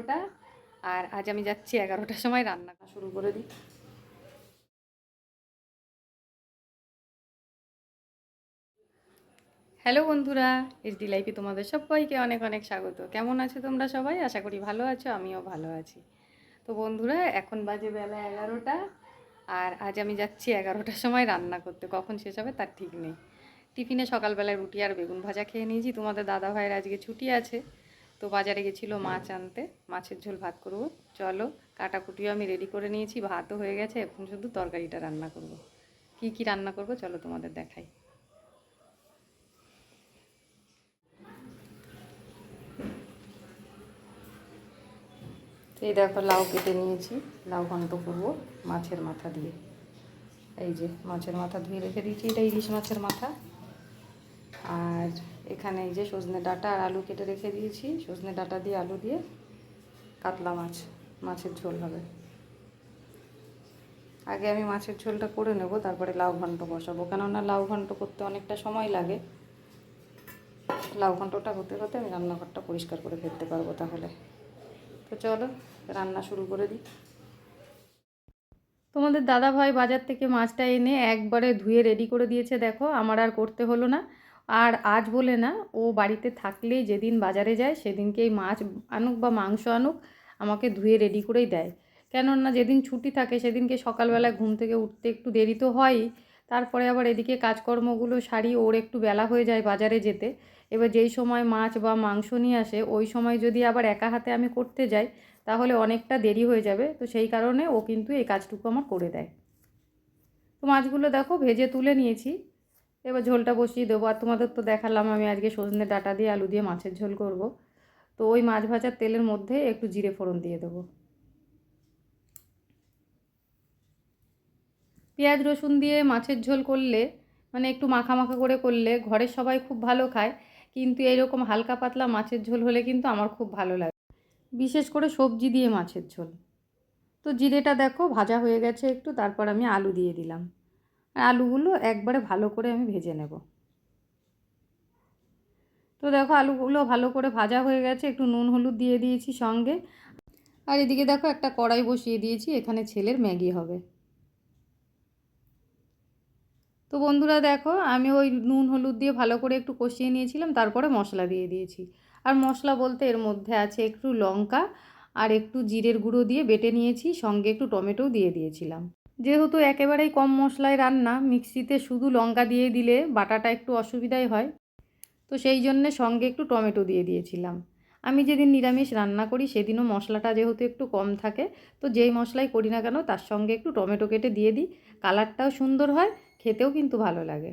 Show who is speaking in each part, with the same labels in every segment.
Speaker 1: 11টা, আর আজ আমি যাচ্ছি 11টার সময় রান্না শুরু করে দিই। হ্যালো বন্ধুরা, এইচডি লাইফে তোমাদের সবাইকে অনেক অনেক স্বাগত। কেমন আছো তোমরা সবাই? আশা করি ভালো আছো, আমিও ভালো আছি। তো বন্ধুরা, এখন বাজে বেলা 11টা, আর আজ আমি যাচ্ছি 11টার সময় রান্না করতে। কখন শেষ হবে তার ঠিক নেই। টিফিনে সকালবেলায় রুটি আর বেগুন ভাজা খেয়ে নিয়েছি। তোমাদের দাদা ভাইয়ের আজকে ছুটি আছে, তো বাজারে গেছিলো মাছ আনতে। মাছের ঝোল ভাত করবো। চলো, কাটাকুটিও আমি রেডি করে নিয়েছি, ভাতও হয়ে গেছে, এখন শুধু তরকারিটা রান্না করব। কি কি রান্না করব চলো তোমাদের দেখাই। এই দেখো, লাউ কেটে নিয়েছি, লাউ ঘন্ট করবো মাছের মাথা দিয়ে। এই যে মাছের মাথা ধুয়ে রেখে দিয়েছি, এটা ইলিশ মাছের মাথা। আর এখানে এই যে সজনে ডাঁটা আর আলু কেটে রেখে দিয়েছি, সজনে ডাঁটা দিয়ে আলু দিয়ে কাতলা মাছের ঝোল হবে। আগে আমি মাছের ঝোলটা করে নেব, তারপরে লাউ ঘন্ট বসাবো, কেননা লাউ ঘন্ট করতে অনেকটা সময় লাগে। লাউ ঘন্টটা হতে হতে আমি রান্নাঘরটা পরিষ্কার করে ফেলতে পারবো তাহলে। তো চলো রান্না শুরু করে দিই। তোমাদের দাদা ভাই বাজার থেকে মাছটা এনে একবারে ধুয়ে রেডি করে দিয়েছে, দেখো আমার আর করতে হলো না। আর আজ বলে না, ও বাড়িতে থাকলেই যেদিন বাজারে যায় সেদিনকেই মাছ আনুক বা মাংস আনুক আমাকে ধুয়ে রেডি করেই দেয়। কেননা যেদিন ছুটি থাকে সেদিনকে সকালবেলায় ঘুম থেকে উঠতে একটু দেরি তো হয়ই, তারপরে আবার এদিকে কাজকর্মগুলো সারি, ওর একটু বেলা হয়ে যায় বাজারে যেতে। এবার যেই সময় মাছ বা মাংস নিয়ে আসে ওই সময় যদি আবার একা হাতে আমি করতে যাই তাহলে অনেকটা দেরি হয়ে যাবে। তো সেই কারণে ও কিন্তু এই কাজটুকু আমার করে দেয়। তো মাছগুলো দেখো ভেজে তুলে নিয়েছি, এবার ঝোলটা বসিয়ে দেবো। আর তোমাদের তো দেখালাম আমি আজকে সজনে ডাঁটা দিয়ে আলু দিয়ে মাছের ঝোল করব। তো ওই মাছ ভাজার তেলের মধ্যে একটু জিরে ফোড়ন দিয়ে দেবো। পেঁয়াজ রসুন দিয়ে মাছের ঝোল করলে, মানে একটু মাখা মাখা করে করলে ঘরের সবাই খুব ভালো খায়, কিন্তু এইরকম হালকা পাতলা মাছের ঝোল হলে কিন্তু আমার খুব ভালো লাগে, বিশেষ করে সবজি দিয়ে মাছের ঝোল। তো জিরেটা দেখো ভাজা হয়ে গেছে একটু, তারপর আমি আলু দিয়ে দিলাম। আর আলুগুলো একবারে ভালো করে আমি ভেজে নেব। তো দেখো আলুগুলো ভালো করে ভাজা হয়ে গেছে, একটু নুন হলুদ দিয়ে দিয়েছি সঙ্গে। আর এদিকে দেখো একটা কড়াই বসিয়ে দিয়েছি, এখানে ছেলের ম্যাগি হবে। তো বন্ধুরা দেখো, আমি ওই নুন হলুদ দিয়ে ভালো করে একটু কষিয়ে নিয়েছিলাম, তারপরে মশলা দিয়ে দিয়েছি। আর মশলা বলতে এর মধ্যে আছে একটু লঙ্কা আর একটু জিরের গুঁড়ো দিয়ে বেটে নিয়েছি, সঙ্গে একটু টমেটোও দিয়ে দিয়েছিলাম। যেহেতু একেবারেই কম মশলায় রান্না, মিক্সিতে শুধু লঙ্কা দিয়ে দিলে বাটাটা একটু অসুবিধাই হয়, তো সেই জন্যে সঙ্গে একটু টমেটো দিয়ে দিয়েছিলাম। আমি যেদিন নিরামিষ রান্না করি সেদিনও মশলাটা যেহেতু একটু কম থাকে, তো যেই মশলাই করি না কেন তার সঙ্গে একটু টমেটো কেটে দিয়ে দিই, কালারটাও সুন্দর হয়, খেতেও কিন্তু ভালো লাগে।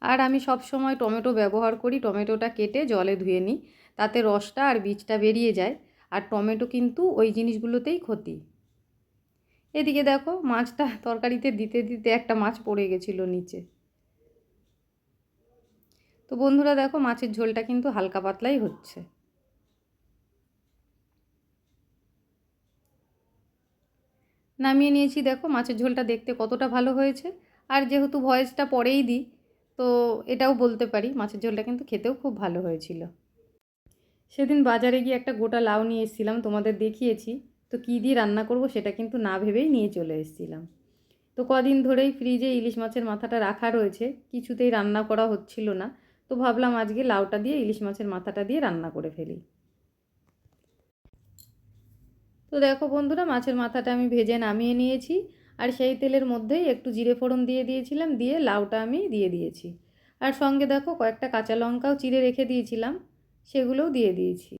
Speaker 1: আর আমি সব সময় টমেটো ব্যবহার করি, টমেটোটা কেটে জলে ধুয়ে নিই, তাতে রসটা আর বীজটা বেরিয়ে যায়। আর টমেটো কিন্তু ওই জিনিসগুলোতেই ক্ষতি। এদিকে দেখো মাছটা তরকারিতে দিতে দিতে একটা মাছ পড়ে গেছিলো নিচে। তো বন্ধুরা দেখো, মাছের ঝোলটা কিন্তু হালকা পাতলাই হচ্ছে। নামিয়ে নিয়েছি, দেখো মাছের ঝোলটা দেখতে কতটা ভালো হয়েছে। আর যেহেতু ভয়েসটা পরেই দিই, তো এটাও বলতে পারি মাছের ঝোলটা কিন্তু খেতেও খুব ভালো হয়েছিল। সেদিন বাজারে গিয়ে একটা গোটা লাউ নিয়ে এসেছিলাম, তোমাদের দেখিয়েছি। তো কী দিয়ে রান্না করব সেটা কিন্তু না ভেবেই নিয়ে চলে এসেছিলাম। তো কদিন ধরেই ফ্রিজে ইলিশ মাছের মাথাটা রাখা রয়েছে, কিছুতেই রান্না করা হচ্ছিল না। তো ভাবলাম আজকে লাউটা দিয়ে ইলিশ মাছের মাথাটা দিয়ে রান্না করে ফেলি। তো দেখো বন্ধুরা, মাছের মাথাটা আমি ভেজে নামিয়ে নিয়েছি। আর সেই তেলের মধ্যেই একটু জিরে ফোড়ন দিয়ে দিয়েছিলাম, দিয়ে লাউটা আমি দিয়ে দিয়েছি। আর সঙ্গে দেখো কয়েকটা কাঁচা লঙ্কাও চিড়ে রেখে দিয়েছিলাম, সেগুলোও দিয়ে দিয়েছি।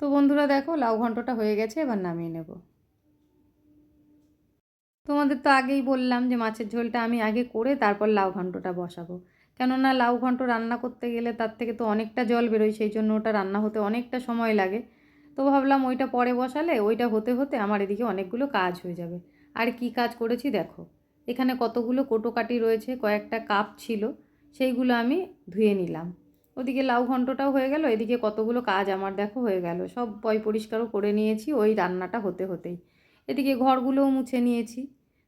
Speaker 1: তো বন্ধুরা দেখো, লাউ ঘন্টটা হয়ে গেছে, এবার নামিয়ে নেব। তোমাদের তো আগেই বললাম যে মাছের ঝোলটা আমি আগে করে তারপর লাউ ঘন্টটা বসাবো, কেননা লাউ ঘন্ট রান্না করতে গেলে তার থেকে তো অনেকটা জল বেরোয়, সেই জন্য ওটা রান্না হতে অনেকটা সময় লাগে। তো ভাবলাম ওইটা পরে বসালে ওইটা হতে হতে আমার এদিকে অনেকগুলো কাজ হয়ে যাবে। আর কি কাজ করেছি দেখো, এখানে কতগুলো কোটোকাটি রয়েছে, কয়েকটা কাপ ছিল, সেইগুলো আমি ধুয়ে নিলাম। ওদিকে লাউ ঘন্টটাও হয়ে গেল, এদিকে কতগুলো কাজ আমার দেখো হয়ে গেল, সব পরিষ্কারও করে নিয়েছি ওই রান্নাটা হতে হতেই। এদিকে ঘরগুলোও মুছে নিয়েছি।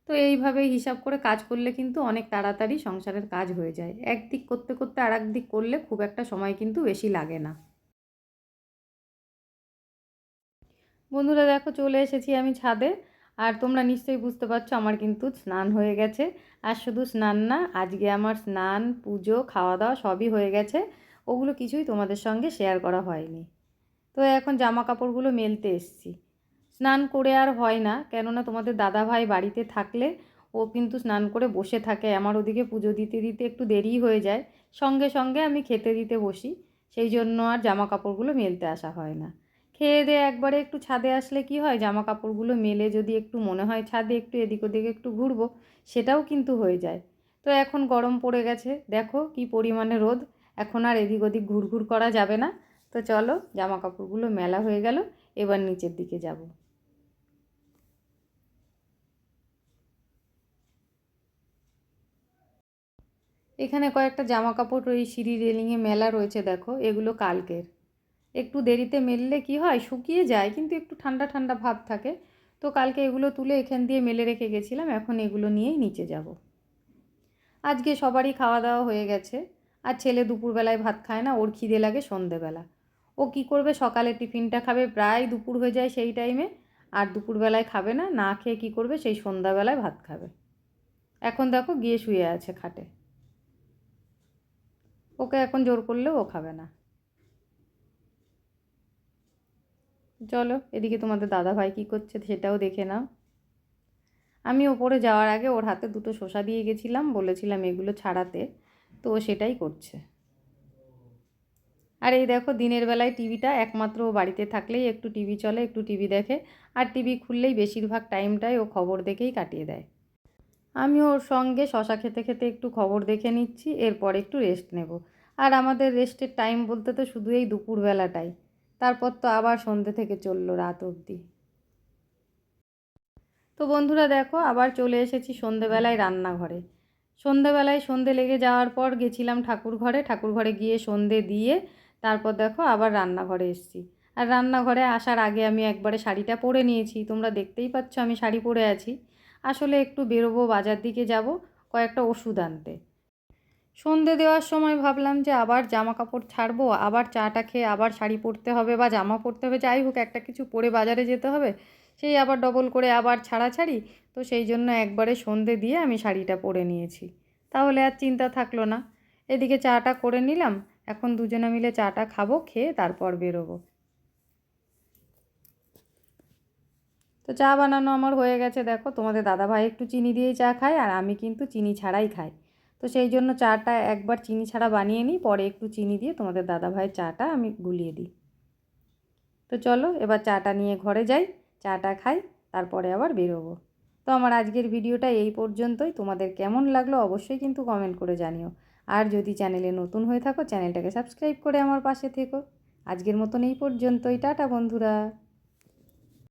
Speaker 1: তো এইভাবেই হিসাব করে কাজ করলে কিন্তু অনেক তাড়াতাড়ি সংসারের কাজ হয়ে যায়। একদিক করতে করতে আরেক দিক করলে খুব একটা সময় কিন্তু বেশি লাগে না। বন্ধুরা দেখো চলে এসেছি আমি ছাদে। আর তোমরা নিশ্চয়ই বুঝতে পারছো আমার কিন্তু স্নান হয়ে গেছে। আর শুধু স্নান না, আজকে আমার স্নান, পুজো, খাওয়া দাওয়া সবই হয়ে গেছে। ওগুলো কিছুই তোমাদের সঙ্গে শেয়ার করা হয়নি। তো এখন জামা কাপড়গুলো মেলতে এসেছি। স্নান করে আর হয় না, কেননা তোমাদের দাদাভাই বাড়িতে থাকলে ও কিন্তু স্নান করে বসে থাকে, আমার ওদিকে পুজো দিতে দিতে একটু দেরিই হয়ে যায়। সঙ্গে সঙ্গে আমি খেতে দিতে বসি, সেই জন্য আর জামা কাপড়গুলো মেলতে আসা হয় না। খেয়ে দিয়ে একবারে একটু ছাদে আসলে কি হয়, জামা কাপড়গুলো মেলে যদি একটু মনে হয় ছাদে একটু এদিক ওদিকে একটু ঘুরবো, সেটাও কিন্তু হয়ে যায়। তো এখন গরম পড়ে গেছে, দেখো কি পরিমাণে রোদ। এখন আর এদিক ওদিক ঘুরঘুর করা যাবে না। তো চলো, জামা কাপড়গুলো মেলা হয়ে গেল, এবার নিচের দিকে যাব। এখানে কয়েকটা জামা কাপড় ওই সিঁড়ি রেলিংয়ে মেলা রয়েছে, দেখো এগুলো কালকের। একটু দেরিতে মেললে কি হয়, শুকিয়ে যায় কিন্তু একটু ঠান্ডা ঠান্ডা ভাব থাকে। তো কালকে এগুলো তুলে এখান দিয়ে মেলে রেখে গেছিলাম, এখন এগুলো নিয়েই নিচে যাব। আজকে সবারই খাওয়া দাওয়া হয়ে গেছে। আর ছেলে দুপুরবেলায় ভাত খায় না, ওর খিদে লাগে সন্ধেবেলা। ও কি করবে, সকালে টিফিনটা খাবে, প্রায় দুপুর হয়ে যায় সেই টাইমে। আর দুপুরবেলায় খাবে না, না খেয়ে কী করবে, সেই সন্ধ্যাবেলায় ভাত খাবে। এখন দেখো গিয়ে শুয়ে আছে খাটে। ওকে এখন জোর করলেও ও খাবে না। চলো এদিকে তোমাদের দাদাভাই কী করছে সেটাও দেখে নাও। আমি ওপরে যাওয়ার আগে ওর হাতে দুটো শসা দিয়ে গেছিলাম, বলেছিলাম এগুলো ছাড়াতে, তো ও সেটাই করছে। আর এই দেখো দিনের বেলায় টিভিটা একমাত্র ও বাড়িতে থাকলেই একটু টিভি চলে, একটু টিভি দেখে। আর টিভি খুললেই বেশিরভাগ টাইমটাই ও খবর দেখেই কাটিয়ে দেয়। আমি ওর সঙ্গে শশা খেতে খেতে একটু খবর দেখে নিচ্ছি, এরপর একটু রেস্ট নেব। আর আমাদের রেস্টের টাইম বলতে তো শুধু এই দুপুরবেলাটাই, তারপর তো আবার সন্ধ্যে থেকে চললো রাত অবধি। তো বন্ধুরা দেখো আবার চলে এসেছি সন্ধেবেলায় রান্নাঘরে। সন্ধেবেলায় সন্ধে লেগে যাওয়ার পর গেছিলাম ঠাকুর ঘরে, ঠাকুর ঘরে গিয়ে সন্ধে দিয়ে তারপর দেখো আবার রান্নাঘরে এসেছি। আর রান্নাঘরে আসার আগে আমি একবারে শাড়িটা পরে নিয়েছি, তোমরা দেখতেই পাচ্ছ আমি শাড়ি পরে আছি। আসলে একটু বেরোবো, বাজার দিকে যাব কয়েকটা ওষুধ আনতে। সন্ধে দেওয়ার সময় ভাবলাম যে আবার জামা কাপড় ছাড়বো, আবার চাটা খেয়ে আবার শাড়ি পরতে হবে বা জামা পরতে হবে, যাই হোক একটা কিছু পরে বাজারে যেতে হবে। সেই আবার ডবল করে আবার ছাড়াছাড়ি। তো সেই জন্য একবারে সন্ধে দিয়ে আমি শাড়িটা পরে নিয়েছি, তাহলে আর চিন্তা থাকলো না। এদিকে চাটা করে নিলাম, এখন দুজনে মিলে চাটা খাবো, খেয়ে তারপর বেরোবো। তো চা বানানো আমার হয়ে গেছে, দেখো তোমাদের দাদাভাই একটু চিনি দিয়েই চা খায়, আর আমি কিন্তু চিনি ছাড়াই খাই। তো সেই জন্য চাটা একবার চিনি ছাড়া বানিয়ে নিই, পরে একটু চিনি দিয়ে তোমাদের দাদাভাইয়ের চাটা আমি গুলিয়ে দিই। তো চলো এবার চাটা নিয়ে ঘরে যাই, চাটা খাই, তারপরে আবার বেরোবো। তো আমার আজকের ভিডিওটা এই পর্যন্তই, তোমাদের কেমন লাগলো অবশ্যই কিন্তু কমেন্ট করে জানিও। আর যদি চ্যানেলে নতুন হয়ে থাকো চ্যানেলটাকে সাবস্ক্রাইব করে আমার পাশে থেকো। আজকের মতন এই পর্যন্তই, টাটা বন্ধুরা।